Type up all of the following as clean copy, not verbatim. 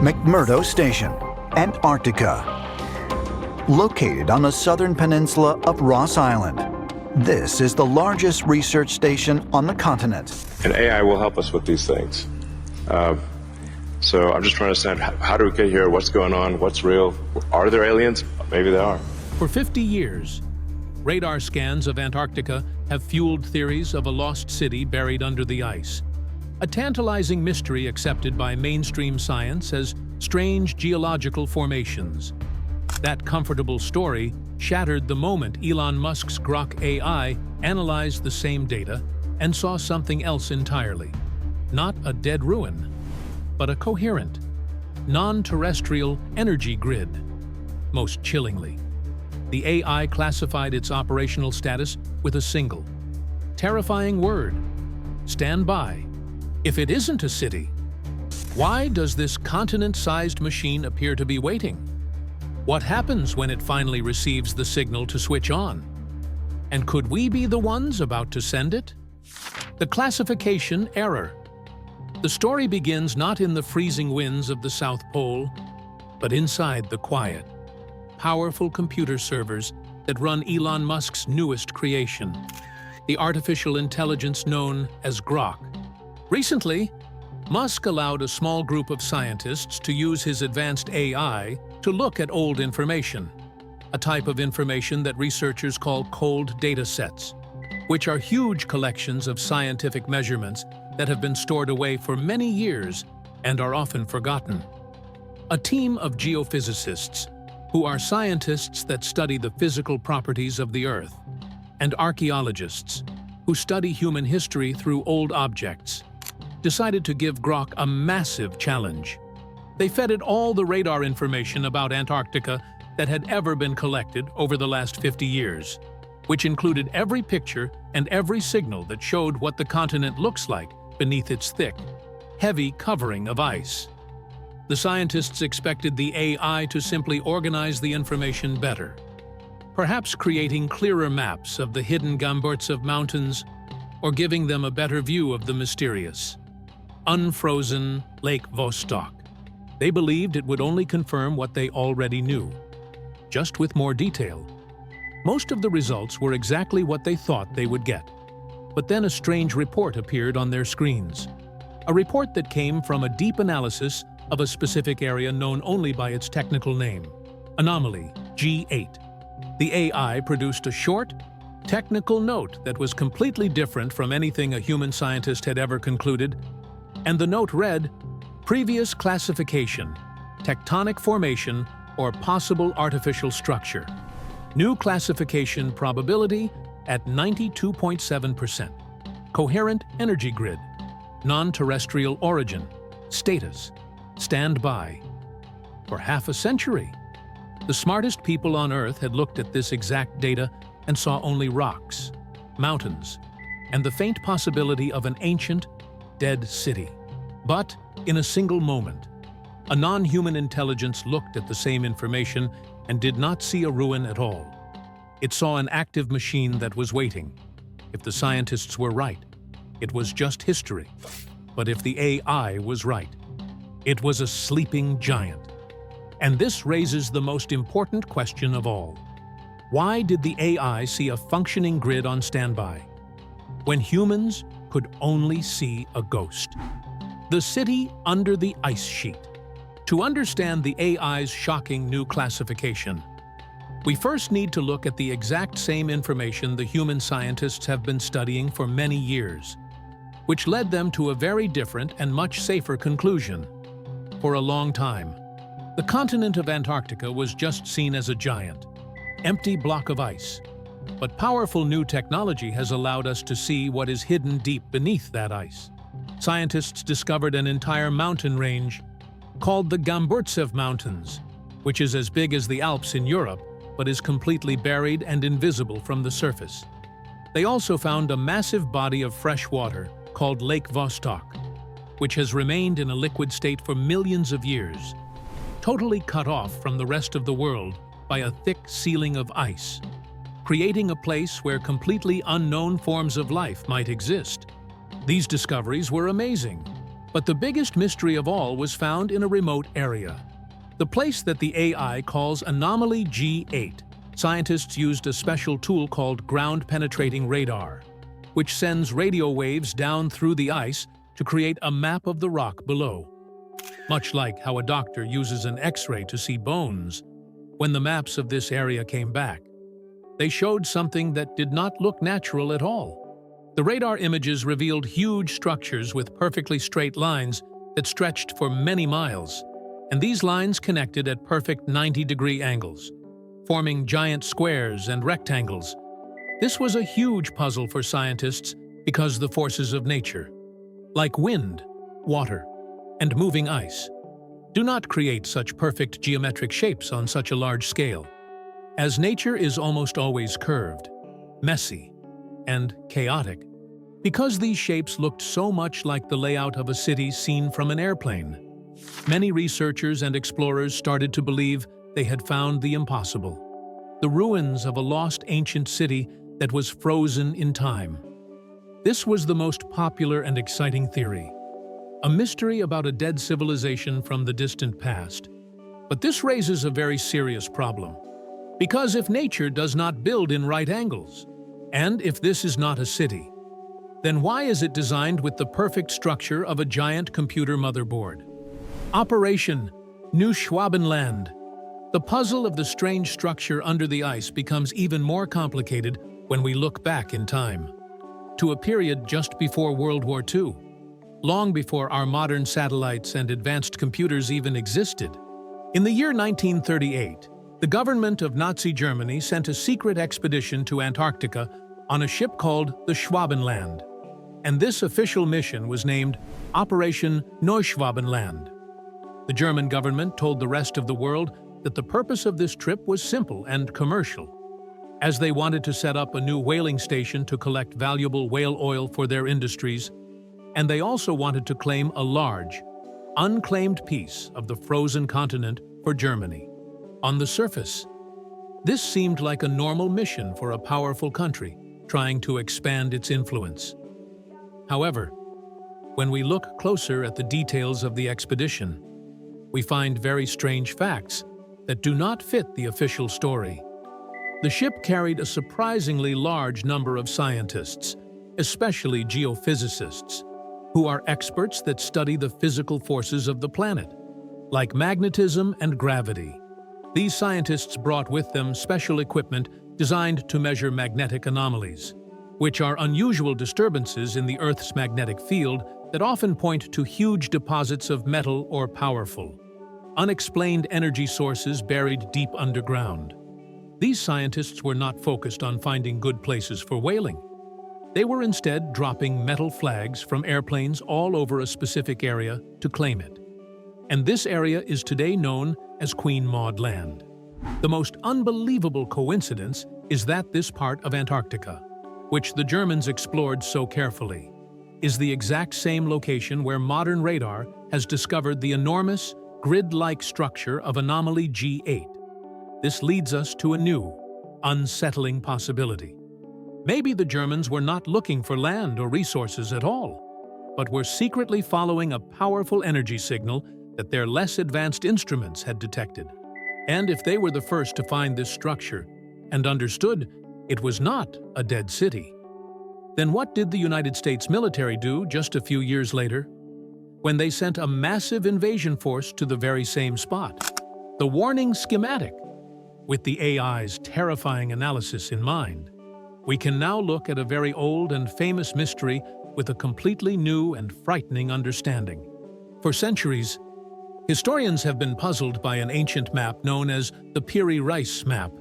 McMurdo Station, Antarctica. Located on the southern peninsula of Ross Island, this is the largest research station on the continent. And AI will help us with these things. So I'm just trying to understand, how do we get here? What's going on? What's real? Are there aliens? Maybe there are. For 50 years, radar scans of Antarctica have fueled theories of a lost city buried under the ice. A tantalizing mystery accepted by mainstream science as strange geological formations. That comfortable story shattered the moment Elon Musk's Grok AI analyzed the same data and saw something else entirely. Not a dead ruin, but a coherent, non-terrestrial energy grid. Most chillingly, the AI classified its operational status with a single, terrifying word: stand by. If it isn't a city, why does this continent-sized machine appear to be waiting? What happens when it finally receives the signal to switch on? And could we be the ones about to send it? The classification error. The story begins not in the freezing winds of the South Pole, but inside the quiet, powerful computer servers that run Elon Musk's newest creation, the artificial intelligence known as Grok. Recently, Musk allowed a small group of scientists to use his advanced AI to look at old information, a type of information that researchers call cold data sets, which are huge collections of scientific measurements that have been stored away for many years and are often forgotten. A team of geophysicists, who are scientists that study the physical properties of the Earth, and archaeologists, who study human history through old objects, decided to give Grok a massive challenge. They fed it all the radar information about Antarctica that had ever been collected over the last 50 years, which included every picture and every signal that showed what the continent looks like beneath its thick, heavy covering of ice. The scientists expected the AI to simply organize the information better, perhaps creating clearer maps of the hidden Gamburtsev Mountains or giving them a better view of the mysterious, unfrozen Lake Vostok. They believed it would only confirm what they already knew, just with more detail. Most of the results were exactly what they thought they would get. But then a strange report appeared on their screens. A report that came from a deep analysis of a specific area known only by its technical name, anomaly G8. The AI produced a short, technical note that was completely different from anything a human scientist had ever concluded, and the note read, "Previous classification, tectonic formation, or possible artificial structure. New classification probability at 92.7%. Coherent energy grid. Non-terrestrial origin. Status. Stand by." For half a century, the smartest people on Earth had looked at this exact data and saw only rocks, mountains, and the faint possibility of an ancient, dead city. But in a single moment, a non-human intelligence looked at the same information and did not see a ruin at all. It saw an active machine that was waiting. If the scientists were right, it was just history. But if the AI was right, it was a sleeping giant. And this raises the most important question of all. Why did the AI see a functioning grid on standby, when humans could only see a ghost? The city under the ice sheet. To understand the AI's shocking new classification, we first need to look at the exact same information the human scientists have been studying for many years, which led them to a very different and much safer conclusion. For a long time, the continent of Antarctica was just seen as a giant, empty block of ice. But powerful new technology has allowed us to see what is hidden deep beneath that ice. Scientists discovered an entire mountain range called the Gamburtsev Mountains, which is as big as the Alps in Europe, but is completely buried and invisible from the surface. They also found a massive body of fresh water called Lake Vostok, which has remained in a liquid state for millions of years, totally cut off from the rest of the world by a thick ceiling of ice, creating a place where completely unknown forms of life might exist. These discoveries were amazing, But the biggest mystery of all was found in a remote area. The place that the AI calls Anomaly G8. Scientists used a special tool called ground-penetrating radar, which sends radio waves down through the ice to create a map of the rock below. Much like how a doctor uses an X-ray to see bones, when the maps of this area came back, they showed something that did not look natural at all. The radar images revealed huge structures with perfectly straight lines that stretched for many miles, and these lines connected at perfect 90-degree angles, forming giant squares and rectangles. This was a huge puzzle for scientists because the forces of nature, like wind, water, and moving ice, do not create such perfect geometric shapes on such a large scale, as nature is almost always curved, messy, and chaotic. Because these shapes looked so much like the layout of a city seen from an airplane, many researchers and explorers started to believe they had found the impossible, the ruins of a lost ancient city that was frozen in time. This was the most popular and exciting theory, a mystery about a dead civilization from the distant past. But this raises a very serious problem. Because if nature does not build in right angles, and if this is not a city, then why is it designed with the perfect structure of a giant computer motherboard? Operation Neuschwabenland. The puzzle of the strange structure under the ice becomes even more complicated when we look back in time, to a period just before World War II, long before our modern satellites and advanced computers even existed. In the year 1938, the government of Nazi Germany sent a secret expedition to Antarctica on a ship called the Schwabenland, and this official mission was named Operation Neuschwabenland. The German government told the rest of the world that the purpose of this trip was simple and commercial, as they wanted to set up a new whaling station to collect valuable whale oil for their industries, and they also wanted to claim a large, unclaimed piece of the frozen continent for Germany. On the surface, this seemed like a normal mission for a powerful country trying to expand its influence. However, when we look closer at the details of the expedition, we find very strange facts that do not fit the official story. The ship carried a surprisingly large number of scientists, especially geophysicists, who are experts that study the physical forces of the planet, like magnetism and gravity. These scientists brought with them special equipment designed to measure magnetic anomalies, which are unusual disturbances in the Earth's magnetic field that often point to huge deposits of metal or powerful, unexplained energy sources buried deep underground. These scientists were not focused on finding good places for whaling. They were instead dropping metal flags from airplanes all over a specific area to claim it. And this area is today known as Queen Maud Land. The most unbelievable coincidence is that this part of Antarctica, which the Germans explored so carefully, is the exact same location where modern radar has discovered the enormous, grid-like structure of Anomaly G8. This leads us to a new, unsettling possibility. Maybe the Germans were not looking for land or resources at all, but were secretly following a powerful energy signal that their less advanced instruments had detected. And if they were the first to find this structure and understood it was not a dead city, then what did the United States military do just a few years later, when they sent a massive invasion force to the very same spot? The warning schematic. With the AI's terrifying analysis in mind, we can now look at a very old and famous mystery with a completely new and frightening understanding. For centuries, historians have been puzzled by an ancient map known as the Piri-Reis map,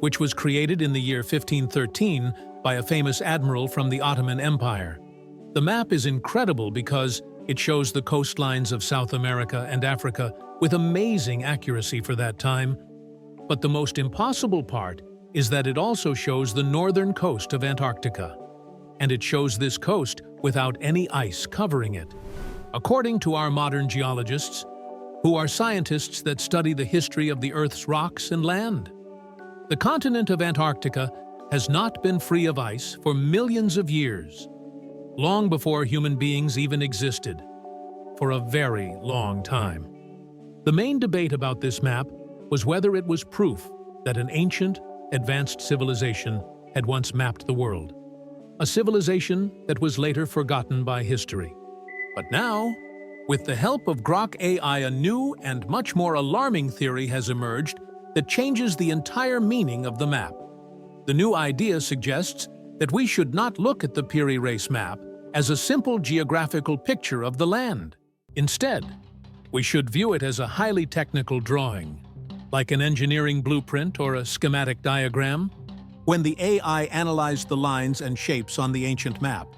which was created in the year 1513 by a famous admiral from the Ottoman Empire. The map is incredible because it shows the coastlines of South America and Africa with amazing accuracy for that time. But the most impossible part is that it also shows the northern coast of Antarctica, and it shows this coast without any ice covering it. According to our modern geologists, who are scientists that study the history of the Earth's rocks and land, the continent of Antarctica has not been free of ice for millions of years, long before human beings even existed. for a very long time. The main debate about this map was whether it was proof that an ancient, advanced civilization had once mapped the world, a civilization that was later forgotten by history. But now, with the help of Grok AI, a new and much more alarming theory has emerged that changes the entire meaning of the map. The new idea suggests that we should not look at the Piri Reis map as a simple geographical picture of the land. Instead, we should view it as a highly technical drawing, like an engineering blueprint or a schematic diagram. When the AI analyzed the lines and shapes on the ancient map,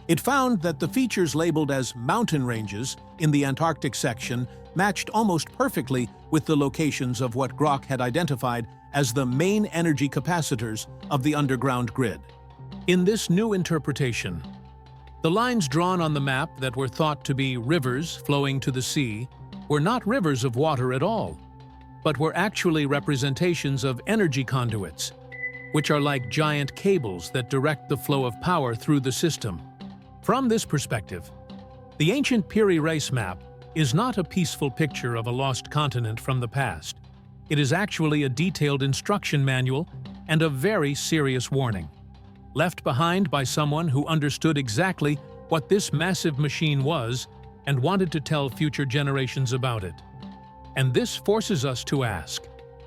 it found that the features labeled as mountain ranges in the Antarctic section matched almost perfectly with the locations of what Grok had identified as the main energy capacitors of the underground grid. In this new interpretation, the lines drawn on the map that were thought to be rivers flowing to the sea were not rivers of water at all, but were actually representations of energy conduits, which are like giant cables that direct the flow of power through the system. From this perspective, the ancient Piri Reis map is not a peaceful picture of a lost continent from the past. It is actually a detailed instruction manual and a very serious warning, left behind by someone who understood exactly what this massive machine was and wanted to tell future generations about it. And this forces us to ask,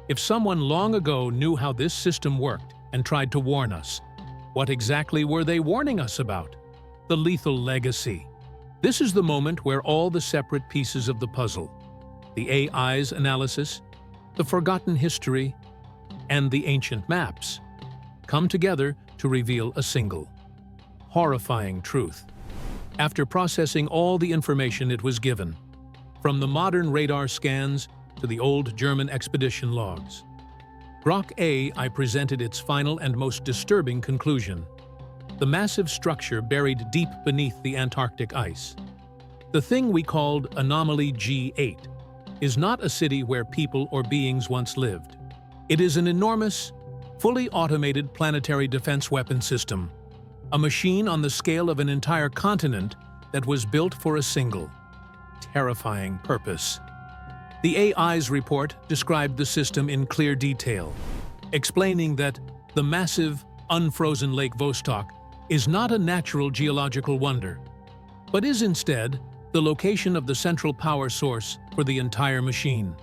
if someone long ago knew how this system worked and tried to warn us, what exactly were they warning us about? The lethal legacy. This is the moment where all the separate pieces of the puzzle, the AI's analysis, the forgotten history, and the ancient maps, come together to reveal a single, horrifying truth. After processing all the information it was given, from the modern radar scans to the old German expedition logs, Grok AI presented its final and most disturbing conclusion: the massive structure buried deep beneath the Antarctic ice. The thing we called anomaly G8 is not a city where people or beings once lived. It is an enormous, fully automated planetary defense weapon system, a machine on the scale of an entire continent that was built for a single, terrifying purpose. The AI's report described the system in clear detail, explaining that the massive, unfrozen Lake Vostok is not a natural geological wonder, but is instead the location of the central power source for the entire machine,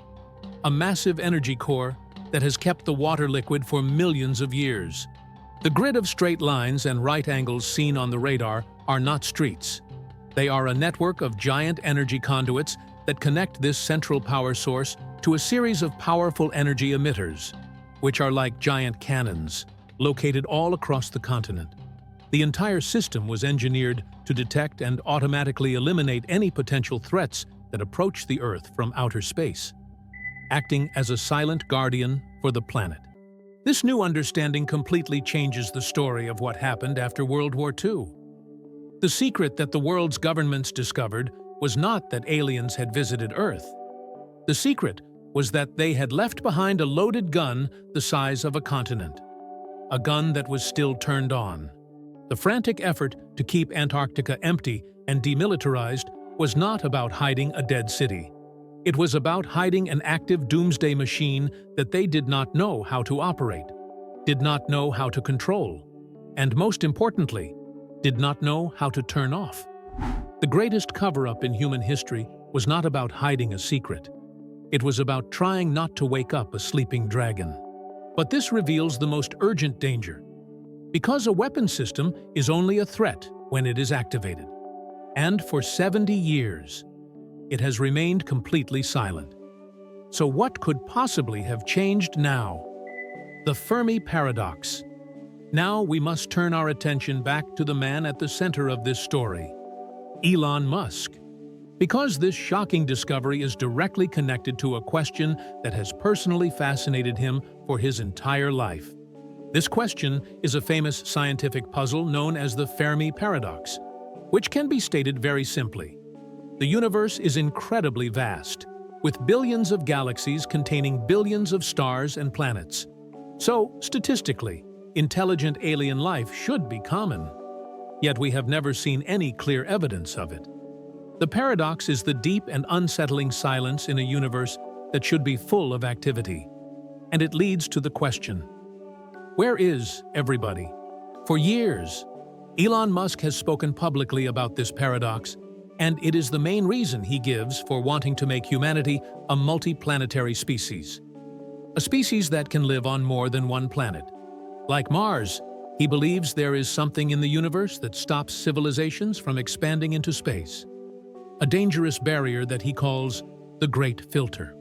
a massive energy core that has kept the water liquid for millions of years. The grid of straight lines and right angles seen on the radar are not streets. They are a network of giant energy conduits that connect this central power source to a series of powerful energy emitters, which are like giant cannons, located all across the continent. The entire system was engineered to detect and automatically eliminate any potential threats that approach the Earth from outer space, acting as a silent guardian for the planet. This new understanding completely changes the story of what happened after World War II. The secret that the world's governments discovered was not that aliens had visited Earth. The secret was that they had left behind a loaded gun the size of a continent, a gun that was still turned on. The frantic effort to keep Antarctica empty and demilitarized was not about hiding a dead city. It was about hiding an active doomsday machine that they did not know how to operate, did not know how to control, and most importantly, did not know how to turn off. The greatest cover-up in human history was not about hiding a secret. It was about trying not to wake up a sleeping dragon. But this reveals the most urgent danger, because a weapon system is only a threat when it is activated. And for 70 years, it has remained completely silent. So what could possibly have changed now? The Fermi Paradox. Now we must turn our attention back to the man at the center of this story, Elon Musk. Because this shocking discovery is directly connected to a question that has personally fascinated him for his entire life. This question is a famous scientific puzzle known as the Fermi Paradox, which can be stated very simply. The universe is incredibly vast, with billions of galaxies containing billions of stars and planets. So, statistically, intelligent alien life should be common. Yet we have never seen any clear evidence of it. The paradox is the deep and unsettling silence in a universe that should be full of activity. And it leads to the question, where is everybody? For years, Elon Musk has spoken publicly about this paradox, and it is the main reason he gives for wanting to make humanity a multiplanetary species. A species that can live on more than one planet. Like Mars, he believes there is something in the universe that stops civilizations from expanding into space. A dangerous barrier that he calls the Great Filter.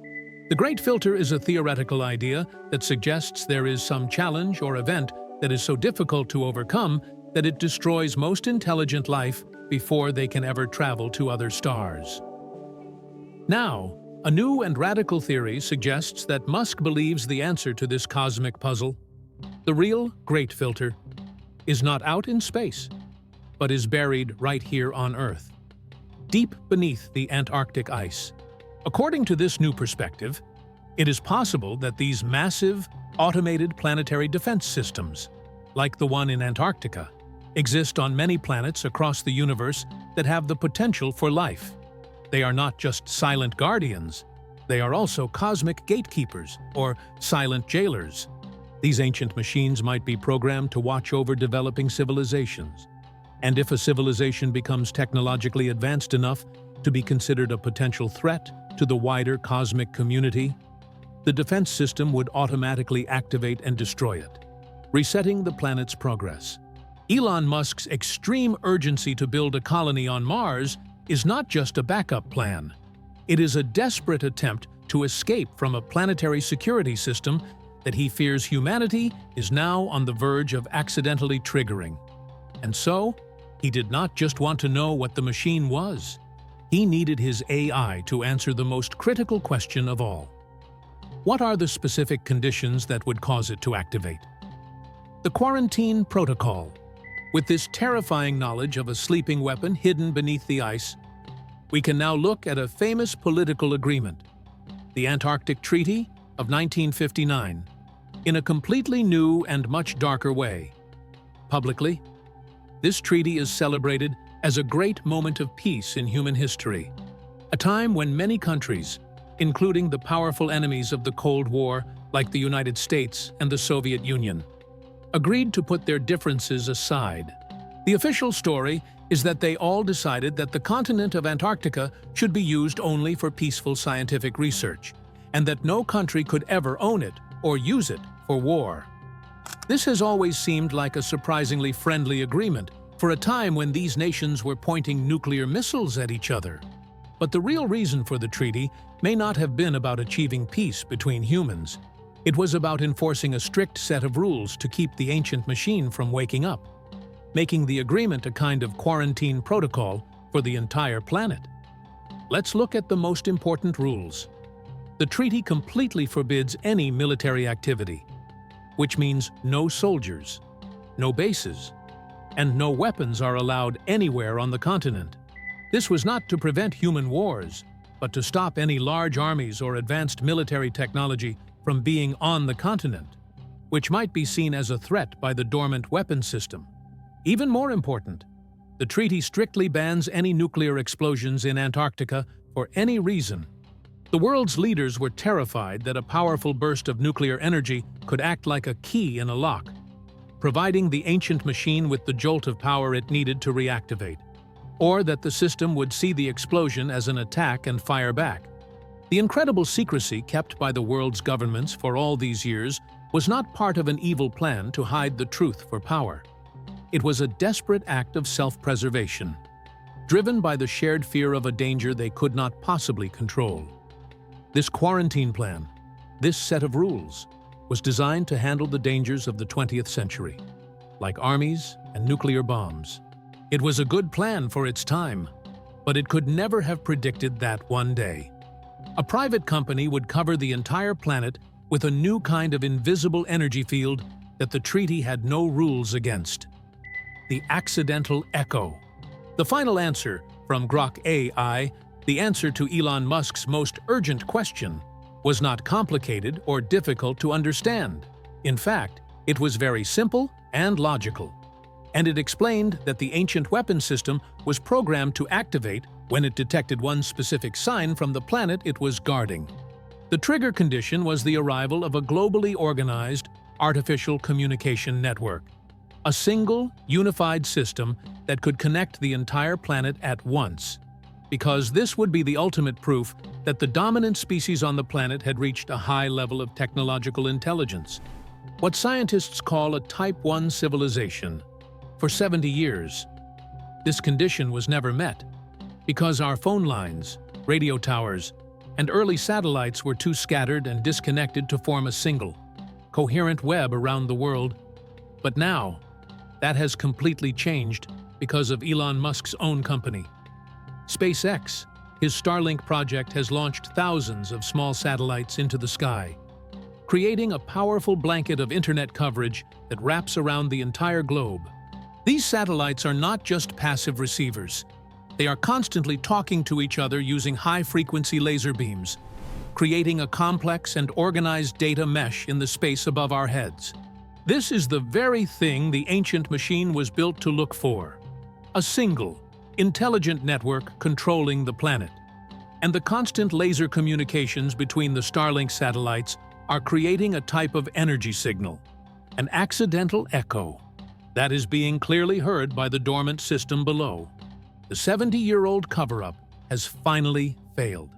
The Great Filter is a theoretical idea that suggests there is some challenge or event that is so difficult to overcome that it destroys most intelligent life before they can ever travel to other stars. Now, a new and radical theory suggests that Musk believes the answer to this cosmic puzzle, the real Great Filter, is not out in space, but is buried right here on Earth, deep beneath the Antarctic ice. According to this new perspective, it is possible that these massive, automated planetary defense systems, like the one in Antarctica, exist on many planets across the universe that have the potential for life. They are not just silent guardians, they are also cosmic gatekeepers or silent jailers. These ancient machines might be programmed to watch over developing civilizations. And if a civilization becomes technologically advanced enough to be considered a potential threat to the wider cosmic community, the defense system would automatically activate and destroy it, resetting the planet's progress. Elon Musk's extreme urgency to build a colony on Mars is not just a backup plan. It is a desperate attempt to escape from a planetary security system that he fears humanity is now on the verge of accidentally triggering. And so, he did not just want to know what the machine was. He needed his AI to answer the most critical question of all. What are the specific conditions that would cause it to activate? The quarantine protocol. With this terrifying knowledge of a sleeping weapon hidden beneath the ice, we can now look at a famous political agreement, the Antarctic Treaty of 1959, in a completely new and much darker way. Publicly, this treaty is celebrated as a great moment of peace in human history, a time when many countries, including the powerful enemies of the Cold War like the United States and the Soviet Union, agreed to put their differences aside. The official story is that they all decided that the continent of Antarctica should be used only for peaceful scientific research, and that no country could ever own it or use it for war. This has always seemed like a surprisingly friendly agreement for a time when these nations were pointing nuclear missiles at each other. But the real reason for the treaty may not have been about achieving peace between humans. It was about enforcing a strict set of rules to keep the ancient machine from waking up, making the agreement a kind of quarantine protocol for the entire planet. Let's look at the most important rules. The treaty completely forbids any military activity, which means no soldiers, no bases, and no weapons are allowed anywhere on the continent. This was not to prevent human wars, but to stop any large armies or advanced military technology from being on the continent, which might be seen as a threat by the dormant weapons system. Even more important, the treaty strictly bans any nuclear explosions in Antarctica for any reason. The world's leaders were terrified that a powerful burst of nuclear energy could act like a key in a lock, providing the ancient machine with the jolt of power it needed to reactivate, or that the system would see the explosion as an attack and fire back. The incredible secrecy kept by the world's governments for all these years was not part of an evil plan to hide the truth for power. It was a desperate act of self-preservation, driven by the shared fear of a danger they could not possibly control. This quarantine plan, this set of rules, was designed to handle the dangers of the 20th century, like armies and nuclear bombs. It was a good plan for its time, but it could never have predicted that one day a private company would cover the entire planet with a new kind of invisible energy field that the treaty had no rules against. The accidental echo. The final answer from Grok AI, the answer to Elon Musk's most urgent question, was not complicated or difficult to understand. In fact, it was very simple and logical. And it explained that the ancient weapon system was programmed to activate When it detected one specific sign from the planet it was guarding. The trigger condition was the arrival of a globally organized artificial communication network, a single, unified system that could connect the entire planet at once, because this would be the ultimate proof that the dominant species on the planet had reached a high level of technological intelligence, what scientists call a Type 1 civilization. For 70 years, this condition was never met, because our phone lines, radio towers, and early satellites were too scattered and disconnected to form a single, coherent web around the world. But now, that has completely changed because of Elon Musk's own company. SpaceX, his Starlink project, has launched thousands of small satellites into the sky, creating a powerful blanket of internet coverage that wraps around the entire globe. These satellites are not just passive receivers. They are constantly talking to each other using high-frequency laser beams, creating a complex and organized data mesh in the space above our heads. This is the very thing the ancient machine was built to look for: a single, intelligent network controlling the planet. And the constant laser communications between the Starlink satellites are creating a type of energy signal, an accidental echo, that is being clearly heard by the dormant system below. The 70-year-old cover-up has finally failed.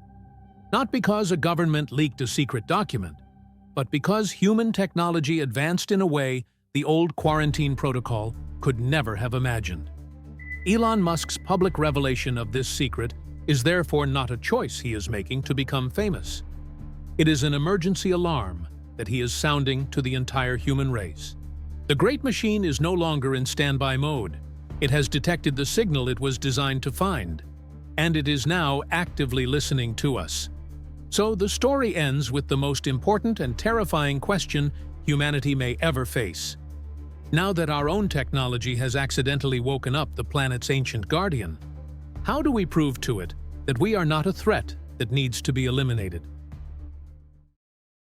Not because a government leaked a secret document, but because human technology advanced in a way the old quarantine protocol could never have imagined. Elon Musk's public revelation of this secret is therefore not a choice he is making to become famous. It is an emergency alarm that he is sounding to the entire human race. The great machine is no longer in standby mode. It has detected the signal it was designed to find, and it is now actively listening to us. So the story ends with the most important and terrifying question humanity may ever face. Now that our own technology has accidentally woken up the planet's ancient guardian, how do we prove to it that we are not a threat that needs to be eliminated?